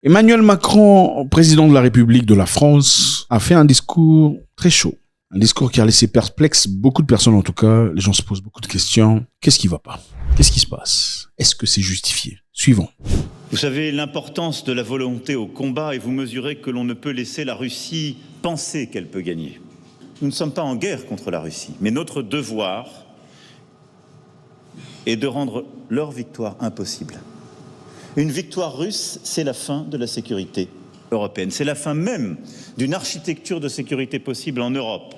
Emmanuel Macron, président de la République de la France, a fait un discours très chaud. Un discours qui a laissé perplexe beaucoup de personnes en tout cas. Les gens se posent beaucoup de questions. Qu'est-ce qui va pas? Qu'est-ce qui se passe? Est-ce que c'est justifié? Suivons. Vous savez l'importance de la volonté au combat et vous mesurez que l'on ne peut laisser la Russie penser qu'elle peut gagner. Nous ne sommes pas en guerre contre la Russie, mais notre devoir est de rendre leur victoire impossible. Une victoire russe, c'est la fin de la sécurité européenne. C'est la fin même d'une architecture de sécurité possible en Europe.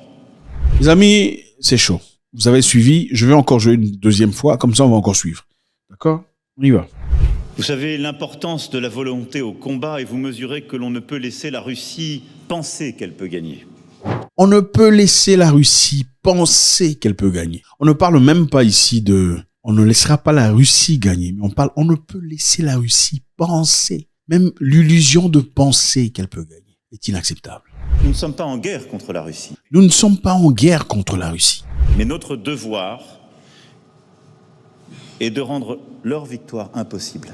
Les amis, c'est chaud. Vous avez suivi, je vais encore jouer une deuxième fois, comme ça on va encore suivre. D'accord? On y va. Vous savez l'importance de la volonté au combat et vous mesurez que l'on ne peut laisser la Russie penser qu'elle peut gagner. On ne peut laisser la Russie penser qu'elle peut gagner. On ne parle même pas ici de... On ne laissera pas la Russie gagner, mais on ne peut laisser la Russie penser. Même l'illusion de penser qu'elle peut gagner est inacceptable. Nous ne sommes pas en guerre contre la Russie. Nous ne sommes pas en guerre contre la Russie. Mais notre devoir est de rendre leur victoire impossible.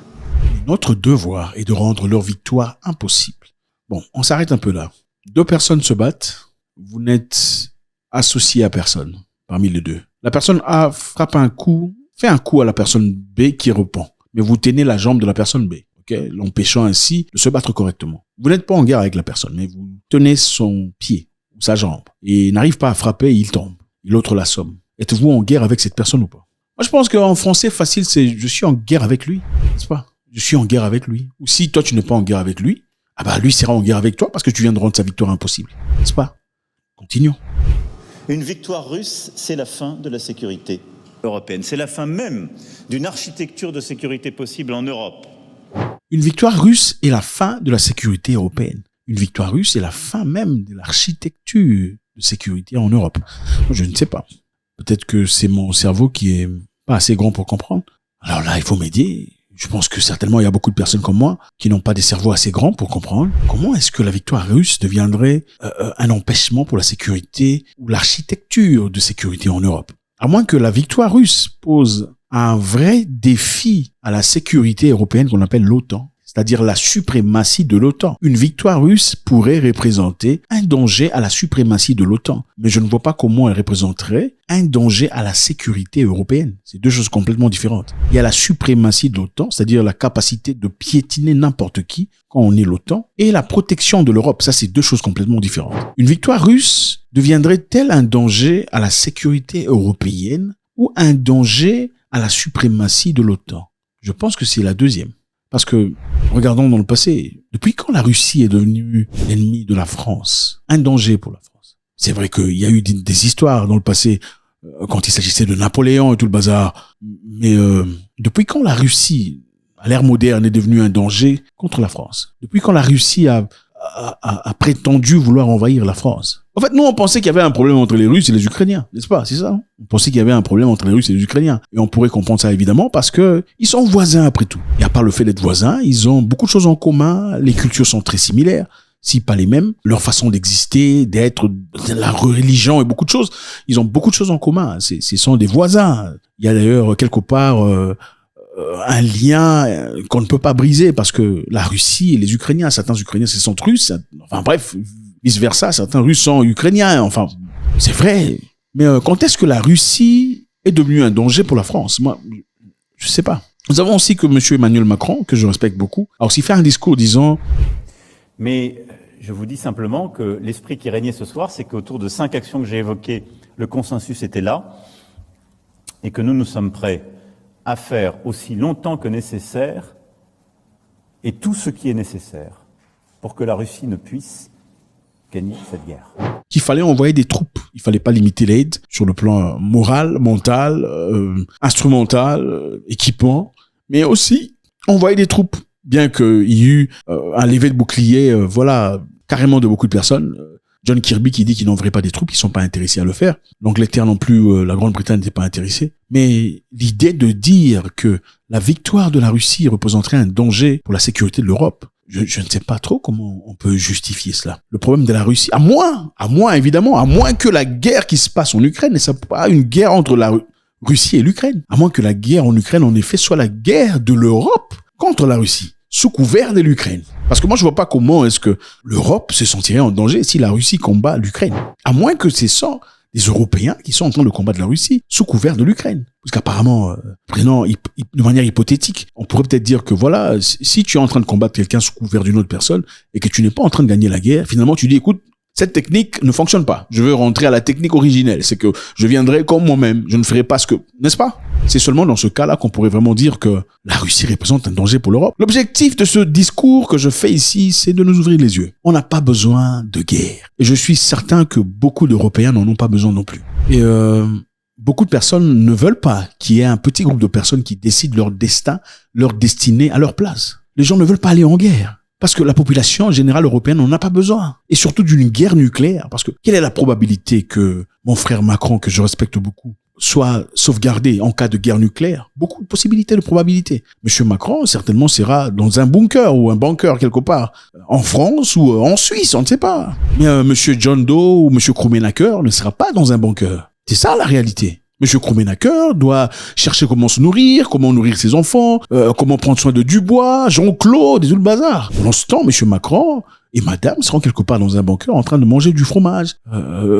Notre devoir est de rendre leur victoire impossible. Bon, on s'arrête un peu là. Deux personnes se battent. Vous n'êtes associé à personne parmi les deux. La personne A frappe un coup, fait un coup à la personne B qui répond. Mais vous tenez la jambe de la personne B, okay, l'empêchant ainsi de se battre correctement. Vous n'êtes pas en guerre avec la personne, mais vous tenez son pied ou sa jambe. Et il n'arrive pas à frapper, il tombe. Et l'autre l'assomme. Êtes-vous en guerre avec cette personne ou pas? Moi, je pense qu'en français facile, c'est je suis en guerre avec lui, n'est-ce pas? Je suis en guerre avec lui. Ou si toi, tu n'es pas en guerre avec lui, ah bah lui sera en guerre avec toi parce que tu viens de rendre sa victoire impossible, n'est-ce pas? Continuons. Une victoire russe, c'est la fin de la sécurité européenne. C'est la fin même d'une architecture de sécurité possible en Europe. Une victoire russe est la fin de la sécurité européenne. Une victoire russe est la fin même de l'architecture de sécurité en Europe. Je ne sais pas. Peut-être que c'est mon cerveau qui est pas assez grand pour comprendre. Alors là, il faut m'aider. Je pense que certainement, il y a beaucoup de personnes comme moi qui n'ont pas des cerveaux assez grands pour comprendre comment est-ce que la victoire russe deviendrait un empêchement pour la sécurité ou l'architecture de sécurité en Europe. À moins que la victoire russe pose un vrai défi à la sécurité européenne qu'on appelle l'OTAN, c'est-à-dire la suprématie de l'OTAN. Une victoire russe pourrait représenter un danger à la suprématie de l'OTAN, mais je ne vois pas comment elle représenterait un danger à la sécurité européenne. C'est deux choses complètement différentes. Il y a la suprématie de l'OTAN, c'est-à-dire la capacité de piétiner n'importe qui quand on est l'OTAN, et la protection de l'Europe. Ça, c'est deux choses complètement différentes. Une victoire russe deviendrait-elle un danger à la sécurité européenne ou un danger à la suprématie de l'OTAN? Je pense que c'est la deuxième. Parce que, regardons dans le passé, depuis quand la Russie est devenue l'ennemi de la France, un danger pour la France? C'est vrai qu'il y a eu des histoires dans le passé, quand il s'agissait de Napoléon et tout le bazar, mais depuis quand la Russie, à l'ère moderne, est devenue un danger contre la France? Depuis quand la Russie a prétendu vouloir envahir la France? En fait, nous, on pensait qu'il y avait un problème entre les Russes et les Ukrainiens, n'est-ce pas? C'est ça, hein? On pensait qu'il y avait un problème entre les Russes et les Ukrainiens. Et on pourrait comprendre ça, évidemment, parce que ils sont voisins après tout. Et à part le fait d'être voisins, ils ont beaucoup de choses en commun. Les cultures sont très similaires, si pas les mêmes. Leur façon d'exister, d'être, la religion et beaucoup de choses. Ils ont beaucoup de choses en commun. Ce sont des voisins. Il y a d'ailleurs, quelque part, un lien qu'on ne peut pas briser parce que la Russie et les Ukrainiens, certains Ukrainiens se sentent russes, enfin bref, vice versa, certains Russes sont ukrainiens, enfin c'est vrai. Mais quand est-ce que la Russie est devenue un danger pour la France? Moi, je sais pas. Nous avons aussi que monsieur Emmanuel Macron, que je respecte beaucoup, a aussi fait un discours disant... Mais je vous dis simplement que l'esprit qui régnait ce soir, c'est qu'autour de 5 actions que j'ai évoquées, le consensus était là et que nous sommes prêts à faire aussi longtemps que nécessaire et tout ce qui est nécessaire pour que la Russie ne puisse gagner cette guerre. Qu'il fallait envoyer des troupes. Il fallait pas limiter l'aide sur le plan moral, mental, instrumental, équipement, mais aussi envoyer des troupes. Bien qu'il y ait eu un lever de bouclier, voilà, carrément de beaucoup de personnes. John Kirby qui dit qu'il n'enverrait pas des troupes, ils sont pas intéressés à le faire. L'Angleterre non plus, la Grande-Bretagne n'était pas intéressée. Mais l'idée de dire que la victoire de la Russie représenterait un danger pour la sécurité de l'Europe, je ne sais pas trop comment on peut justifier cela. Le problème de la Russie, à moins évidemment, à moins que la guerre qui se passe en Ukraine ne soit pas une guerre entre la Russie et l'Ukraine. À moins que la guerre en Ukraine, en effet, soit la guerre de l'Europe contre la Russie, sous couvert de l'Ukraine. Parce que moi, je vois pas comment est-ce que l'Europe se sentirait en danger si la Russie combat l'Ukraine. À moins que ce sont des Européens qui sont en train de combattre la Russie sous couvert de l'Ukraine. Parce qu'apparemment, de manière hypothétique, on pourrait peut-être dire que voilà, si tu es en train de combattre quelqu'un sous couvert d'une autre personne et que tu n'es pas en train de gagner la guerre, finalement, tu dis, écoute, cette technique ne fonctionne pas. Je veux rentrer à la technique originelle. C'est que je viendrai comme moi-même. Je ne ferai pas ce que... N'est-ce pas? C'est seulement dans ce cas-là qu'on pourrait vraiment dire que la Russie représente un danger pour l'Europe. L'objectif de ce discours que je fais ici, c'est de nous ouvrir les yeux. On n'a pas besoin de guerre. Et je suis certain que beaucoup d'Européens n'en ont pas besoin non plus. Et beaucoup de personnes ne veulent pas qu'il y ait un petit groupe de personnes qui décident leur destin, leur destinée à leur place. Les gens ne veulent pas aller en guerre. Parce que la population générale européenne n'en a pas besoin. Et surtout d'une guerre nucléaire. Parce que quelle est la probabilité que mon frère Macron, que je respecte beaucoup, soit sauvegardé en cas de guerre nucléaire? Beaucoup de possibilités, de probabilités. Monsieur Macron, certainement, sera dans un bunker ou un bunker quelque part. En France ou en Suisse, on ne sait pas. Mais monsieur John Doe ou monsieur Krummenacher ne sera pas dans un bunker. C'est ça la réalité. Monsieur Krummenacher doit chercher comment se nourrir, comment nourrir ses enfants, comment prendre soin de Dubois, Jean-Claude et tout le bazar. Pendant ce temps, monsieur Macron et madame seront quelque part dans un bunker en train de manger du fromage,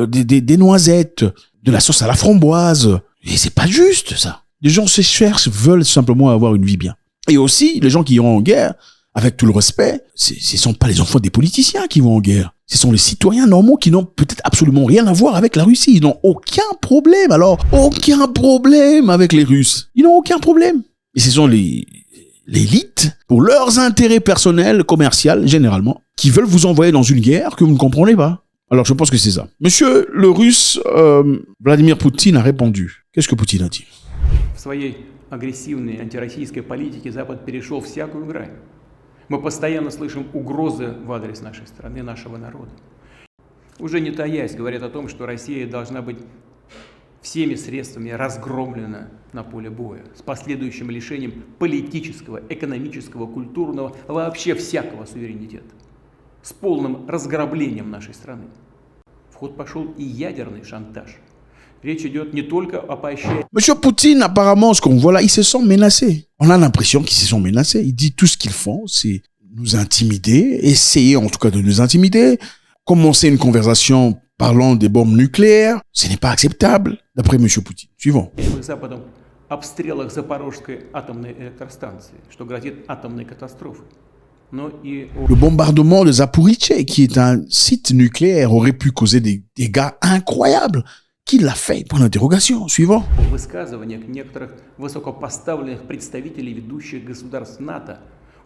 des noisettes, de la sauce à la framboise. Et c'est pas juste, ça. Les gens se cherchent, veulent simplement avoir une vie bien. Et aussi, les gens qui iront en guerre, avec tout le respect, ce sont pas les enfants des politiciens qui vont en guerre. Ce sont les citoyens normaux qui n'ont peut-être absolument rien à voir avec la Russie. Ils n'ont aucun problème. Alors, aucun problème avec les Russes. Ils n'ont aucun problème. Et ce sont l'élite, pour leurs intérêts personnels, commerciaux, généralement, qui veulent vous envoyer dans une guerre que vous ne comprenez pas. Alors, je pense que c'est ça. Monsieur le Russe, Vladimir Poutine a répondu. Qu'est-ce que Poutine a dit? В своей агрессивной антироссийской политике Запад перешел всякую грань. Мы постоянно слышим угрозы в адрес нашей страны, нашего народа. Уже не таясь, говорят о том, что Россия должна быть всеми средствами разгромлена на поле боя, с последующим лишением политического, экономического, культурного, вообще всякого суверенитета, с полным разграблением нашей страны. В ход пошел и ядерный шантаж. Rich idiote не только о поощрении. Monsieur Poutine, apparemment, ce qu'on voit là, ils se sont menacés. On a l'impression qu'ils se sont menacés. Il dit tout ce qu'ils font, c'est nous intimider, essayer en tout cas de nous intimider, commencer une conversation parlant des bombes nucléaires. Ce n'est pas acceptable, d'après Monsieur Poutine. Suivant. Западом обстрелах Запорожской атомной электростанции, что грозит атомной катастрофой. Le bombardement de Zaporizhzhia, qui est un site nucléaire, aurait pu causer des dégâts incroyables. Qui l'a fait? Point d'interrogation. Suivant. В высказываниях некоторых высокопоставленных представителей ведущих государств НАТО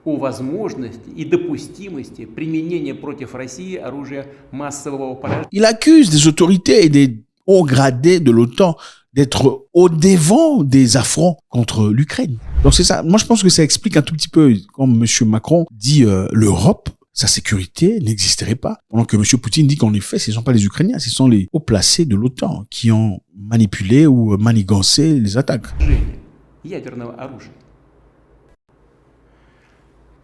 о возможности и допустимости применения против России оружия массового поражения. Il accuse des autorités et des hauts gradés de l'OTAN d'être au devant des affronts contre l'Ukraine. Donc c'est ça. Moi, je pense que ça explique un tout petit peu, comme Monsieur Macron dit, l'Europe, sa sécurité n'existerait pas. Pendant que Monsieur Poutine dit qu'en effet, ce ne sont pas les Ukrainiens, ce sont les hauts placés de l'OTAN qui ont manipulé ou manigancé les attaques. Ядерного оружия.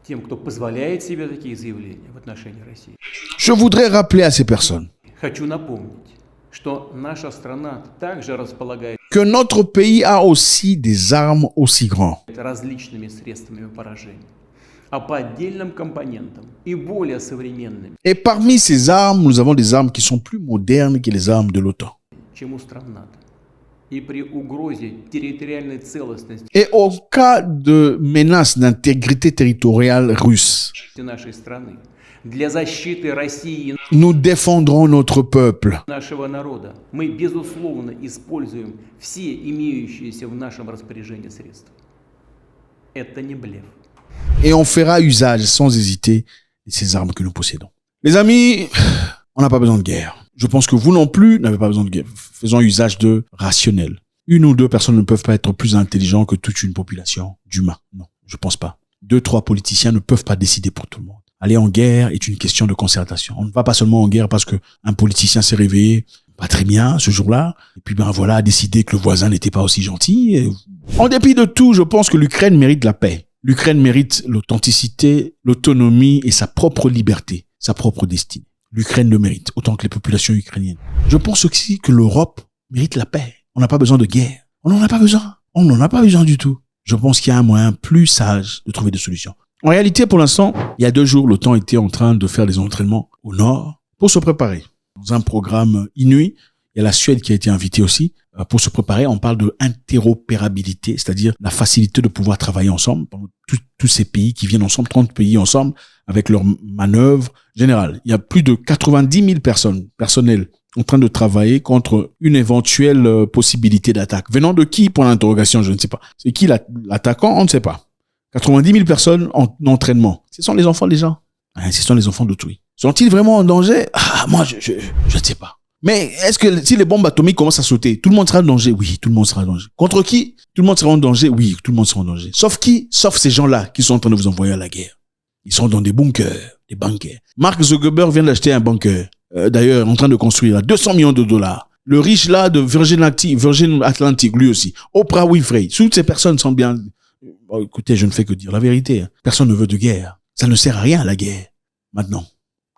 Тем, кто позволяет себе такие заявления в отношении России. Je voudrais rappeler à ces personnes Хочу напомнить, что наша страна также располагает que notre pays a aussi des armes aussi grandes. различными средствами поражения. А по отдельным компонентам и более современными, Et parmi ces armes, nous avons des armes qui sont plus modernes que les armes de l'OTAN. чем у стран НАТО. И при угрозе территориальной целостности Et au cas de menace d'intégrité territoriale russe, нашей страны, для защиты России и nous défendrons notre peuple. нашего народа, мы, безусловно, используем все имеющиеся в нашем распоряжении средства. Это не блеф. Et on fera usage sans hésiter de ces armes que nous possédons. Les amis, on n'a pas besoin de guerre. Je pense que vous non plus n'avez pas besoin de guerre. Faisons usage de rationnel. Une ou deux personnes ne peuvent pas être plus intelligents que toute une population d'humains. Non, je pense pas. 2-3 politiciens ne peuvent pas décider pour tout le monde. Aller en guerre est une question de concertation. On ne va pas seulement en guerre parce que un politicien s'est réveillé pas très bien ce jour-là, et puis ben voilà, a décidé que le voisin n'était pas aussi gentil. Et en dépit de tout, je pense que l'Ukraine mérite la paix. L'Ukraine mérite l'authenticité, l'autonomie et sa propre liberté, sa propre destinée. L'Ukraine le mérite, autant que les populations ukrainiennes. Je pense aussi que l'Europe mérite la paix. On n'a pas besoin de guerre. On n'en a pas besoin. On n'en a pas besoin du tout. Je pense qu'il y a un moyen plus sage de trouver des solutions. En réalité, pour l'instant, il y a 2 jours, l'OTAN était en train de faire des entraînements au nord pour se préparer. Dans un programme inuit, il y a la Suède qui a été invitée aussi. Pour se préparer, on parle de interopérabilité, c'est-à-dire la facilité de pouvoir travailler ensemble. Tous ces pays qui viennent ensemble, 30 pays ensemble, avec leurs manœuvres générales. Il y a plus de 90 000 personnels en train de travailler contre une éventuelle possibilité d'attaque. Venant de qui, pour l'interrogation, je ne sais pas. C'est qui l'attaquant, on ne sait pas. 90 000 personnes en entraînement. Ce sont les enfants des gens. Ce sont les enfants d'autrui. Sont-ils vraiment en danger? Moi, je ne sais pas. Mais est-ce que si les bombes atomiques commencent à sauter, tout le monde sera en danger? Oui, tout le monde sera en danger. Contre qui? Tout le monde sera en danger? Oui, tout le monde sera en danger. Sauf qui? Sauf ces gens-là qui sont en train de vous envoyer à la guerre. Ils sont dans des bunkers, des banquets. Mark Zuckerberg vient d'acheter un bunker. D'ailleurs, en train de construire à 200 millions de dollars. Le riche là de Virgin Atlantic, lui aussi. Oprah Winfrey. Toutes ces personnes sont bien... Bon, écoutez, je ne fais que dire la vérité. Personne ne veut de guerre. Ça ne sert à rien, la guerre. Maintenant,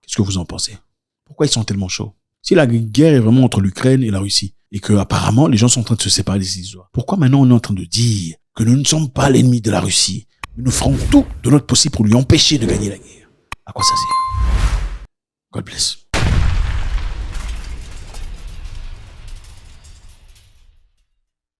qu'est-ce que vous en pensez? Pourquoi ils sont tellement chauds? Si la guerre est vraiment entre l'Ukraine et la Russie, et que apparemment les gens sont en train de se séparer des histoires, pourquoi maintenant on est en train de dire que nous ne sommes pas l'ennemi de la Russie, mais nous ferons tout de notre possible pour lui empêcher de gagner la guerre? À quoi ça sert? God bless.